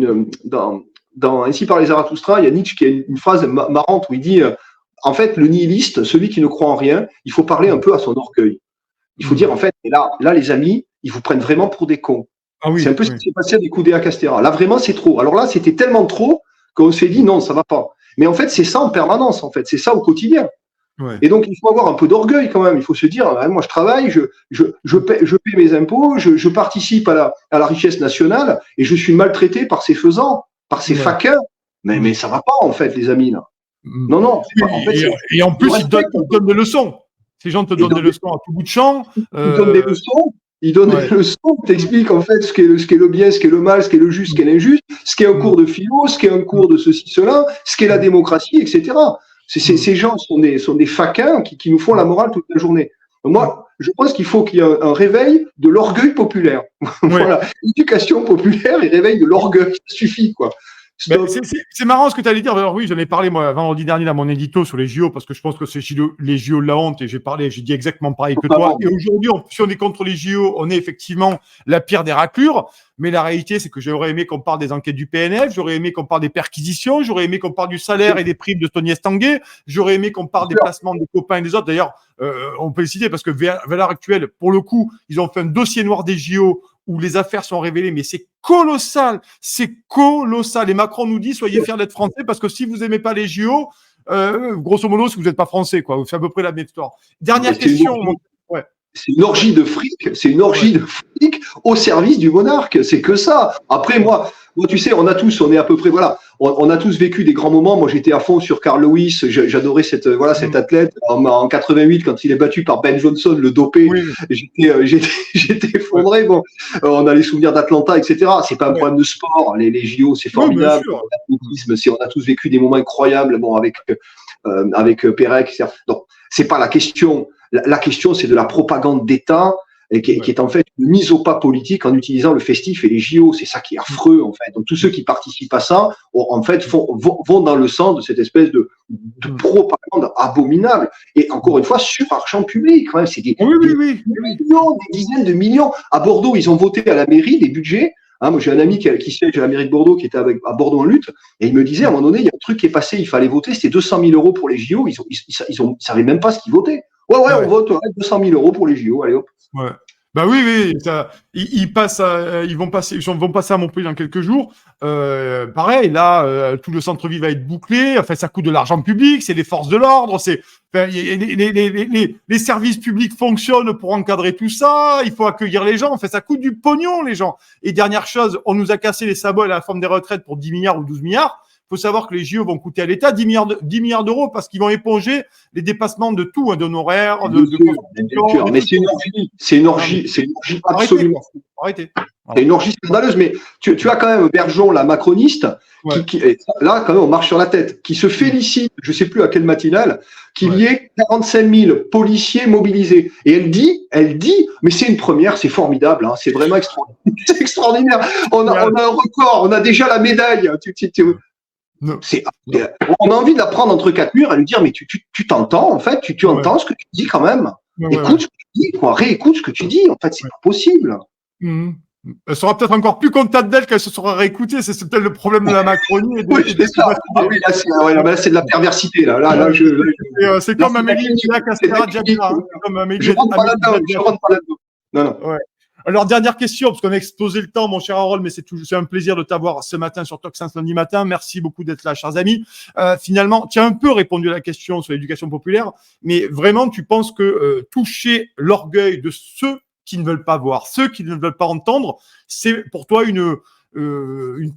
dans Ainsi parlait Zarathustra, il y a Nietzsche qui a une phrase marrante où il dit en fait, le nihiliste, celui qui ne croit en rien, il faut parler un peu à son orgueil. Il faut dire en fait, et là, les amis, ils vous prennent vraiment pour des cons. Ah oui, c'est un peu ce qui s'est passé à des Découdéa Castéra. Là, vraiment, c'est trop. Alors là, c'était tellement trop qu'on s'est dit non, ça va pas. Mais en fait, c'est ça en permanence, en fait. C'est ça au quotidien. Ouais. Et donc, il faut avoir un peu d'orgueil quand même. Il faut se dire, moi, je travaille, je paie mes impôts, je participe à la richesse nationale et je suis maltraité par ces faisans, par ces faquins. Mais ça va pas, en fait, les amis, là. Non. Et en plus, ils donnent des leçons. Ces gens te donnent des leçons à tout bout de champ. Ils donnent des leçons. Il donne des leçons, t'explique en fait ce qu'est le bien, ce qu'est le mal, ce qu'est le juste, ce qu'est l'injuste, ce qu'est un cours de philo, ce qu'est un cours de ceci, cela, ce qu'est la démocratie, etc. Ces gens sont des faquins qui nous font la morale toute la journée. Moi, je pense qu'il faut qu'il y ait un réveil de l'orgueil populaire. Voilà, éducation populaire et réveil de l'orgueil, ça suffit quoi. C'est marrant ce que tu allais dire. Alors oui, j'en ai parlé moi vendredi dernier dans mon édito sur les JO parce que je pense que c'est les JO de la honte et j'ai dit exactement pareil que toi. Et aujourd'hui, si on est contre les JO, on est effectivement la pire des raclures. Mais la réalité, c'est que j'aurais aimé qu'on parle des enquêtes du PNF, j'aurais aimé qu'on parle des perquisitions, j'aurais aimé qu'on parle du salaire et des primes de Tony Estanguet, j'aurais aimé qu'on parle des placements des copains et des autres. D'ailleurs, on peut le citer parce que vers l'heure actuelle, pour le coup, ils ont fait un dossier noir des JO où les affaires sont révélées, mais c'est colossal. Et Macron nous dit, soyez fiers d'être français parce que si vous aimez pas les JO, grosso modo, si vous n'êtes pas français, quoi, c'est à peu près la même histoire. Dernière question. C'est une orgie de fric, au service du monarque. C'est que ça. Après, moi, tu sais, on est à peu près, voilà, on a tous vécu des grands moments. Moi, j'étais à fond sur Carl Lewis. J'adorais cet athlète en 88 quand il est battu par Ben Johnson, le dopé. Oui. J'étais effondré. Bon, on a les souvenirs d'Atlanta, etc. C'est pas un problème de sport. Les JO, c'est formidable. On a tous vécu des moments incroyables. Bon, avec Pérec, etc. Donc, c'est pas la question. La question, c'est de la propagande d'État et qui est en fait une mise au pas politique en utilisant le festif et les JO. C'est ça qui est affreux, en fait. Donc, tous ceux qui participent à ça, en fait, vont dans le sens de cette espèce de propagande abominable. Et encore une fois, sur argent public. Quand même, c'est des millions, des dizaines de millions. À Bordeaux, ils ont voté à la mairie des budgets. Moi, j'ai un ami qui siège à la mairie de Bordeaux, qui était à Bordeaux en lutte, et il me disait, à un moment donné, il y a un truc qui est passé, il fallait voter, c'était 200 000 euros pour les JO. Ils savaient même pas ce qu'ils votaient. Ouais, on vote 200 000 euros pour les JO, allez hop. Ouais. Bah oui, ils vont passer à Montpellier dans quelques jours. Pareil, là, tout le centre-ville va être bouclé. Enfin, ça coûte de l'argent public, c'est les forces de l'ordre, les services publics fonctionnent pour encadrer tout ça. Il faut accueillir les gens. Enfin, ça coûte du pognon, les gens. Et dernière chose, on nous a cassé les sabots à la réforme des retraites pour 10 milliards ou 12 milliards. Il faut savoir que les JO vont coûter à l'État 10 milliards d'euros parce qu'ils vont éponger les dépassements de tout, d'honoraires, mais c'est une orgie absolument. Arrêtez. C'est une orgie scandaleuse, mais tu as quand même Bergeon, la macroniste, qui là, quand même, on marche sur la tête, qui se félicite, je sais plus à quelle matinale, qu'il y ait 45 000 policiers mobilisés. Et elle dit, mais c'est une première, c'est formidable, hein, c'est vraiment extraordinaire. C'est extraordinaire. On a un record, on a déjà la médaille. On a envie de la prendre entre quatre murs et lui dire, mais tu t'entends, en fait, tu entends ce que tu dis quand même. Écoute ce que tu dis, réécoute ce que tu dis, en fait, c'est pas possible. Elle sera peut-être encore plus contente d'elle qu'elle se sera réécoutée. C'est peut-être le problème de la Macronie. Là, c'est de la perversité. C'est comme Amélie Castéra Djabira. Je rentre pas là-dedans. Non. Ouais. Alors, dernière question, parce qu'on a explosé le temps, mon cher Harold, mais c'est un plaisir de t'avoir ce matin sur Talk Sense lundi matin. Merci beaucoup d'être là, chers amis. Finalement, tu as un peu répondu à la question sur l'éducation populaire, mais vraiment, tu penses que toucher l'orgueil de ceux qui ne veulent pas voir, ceux qui ne veulent pas entendre, c'est pour toi une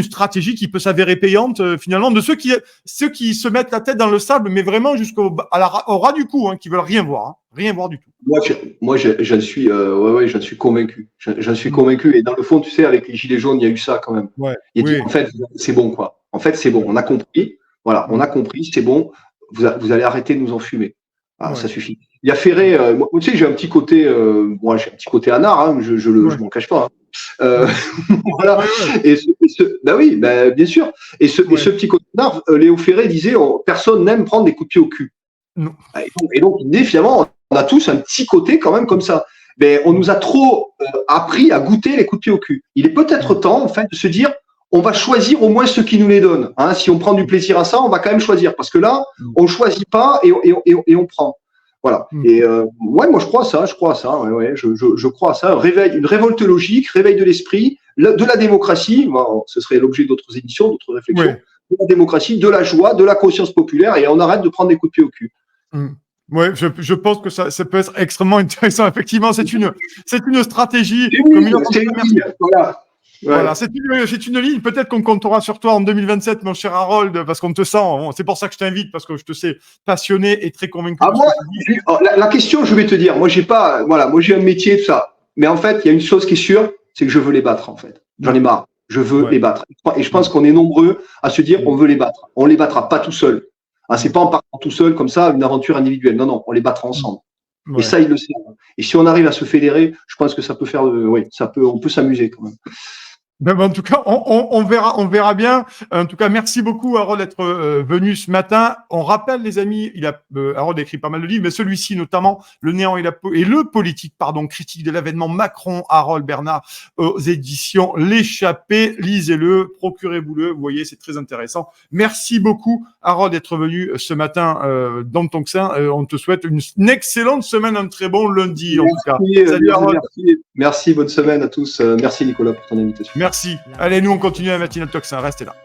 stratégie qui peut s'avérer payante finalement de ceux qui se mettent la tête dans le sable, mais vraiment au ras du cou, hein, qui veulent rien voir du tout. Moi, j'en suis, j'en suis convaincu. J'en suis convaincu. Et dans le fond, tu sais, avec les gilets jaunes, il y a eu ça quand même. Ouais, Il a dit, en fait, c'est bon, quoi. En fait, c'est bon. On a compris. Voilà, on a compris. C'est bon. Vous allez arrêter de nous enfumer. Ah, ça suffit. Il y a Ferré. Moi, tu sais, j'ai un petit côté, j'ai un petit côté anard. Hein, je m'en cache pas. Hein. Voilà. Bah oui, bah, bien sûr. Et ce petit côté anard, Léo Ferré disait, personne n'aime prendre des coups de pied au cul. Non. Et donc, finalement, on a tous un petit côté quand même comme ça. Mais on nous a trop appris à goûter les coups de pied au cul. Il est peut-être temps, en fait, de se dire, on va choisir au moins ceux qui nous les donnent. Hein, si on prend du plaisir à ça, on va quand même choisir. Parce que là, on choisit pas et on prend. Voilà. Et moi, je crois à ça. Je crois à ça. Je crois à ça. Une révolte logique, réveil de l'esprit, de la démocratie. Bon, ce serait l'objet d'autres éditions, d'autres réflexions. Ouais. De la démocratie, de la joie, de la conscience populaire, et on arrête de prendre des coups de pied au cul. Oui, je pense que ça peut être extrêmement intéressant. Effectivement, c'est une stratégie. Voilà, c'est une ligne. Peut-être qu'on comptera sur toi en 2027, mon cher Harold, parce qu'on te sent. C'est pour ça que je t'invite, parce que je te sais passionné et très convaincu. La question, je vais te dire, moi j'ai un métier, tout ça. Mais en fait, il y a une chose qui est sûre, c'est que je veux les battre, en fait. J'en ai marre. Je veux les battre. Et je pense qu'on est nombreux à se dire, on veut les battre. On les battra pas tout seul. Ah, c'est pas en partant tout seul comme ça, une aventure individuelle. Non, on les battra ensemble. Et ça, ils le savent. Et si on arrive à se fédérer, je pense que ça peut faire, on peut s'amuser quand même. Ben, en tout cas, on verra bien. En tout cas, merci beaucoup, Harold, d'être venu ce matin. On rappelle, les amis, Harold a écrit pas mal de livres, mais celui-ci, notamment, Le néant et le politique, critique de l'avènement Macron, Harold Bernard, aux éditions L'Échappée. Lisez-le, procurez-vous-le. Vous voyez, c'est très intéressant. Merci beaucoup, Harold, d'être venu ce matin dans ton sein. On te souhaite une excellente semaine, un très bon lundi, en tout cas. Salut, Harold. Merci, bonne semaine à tous. Merci, Nicolas, pour ton invitation. Merci. Allez, nous, on continue la matinale Toxin. Restez là.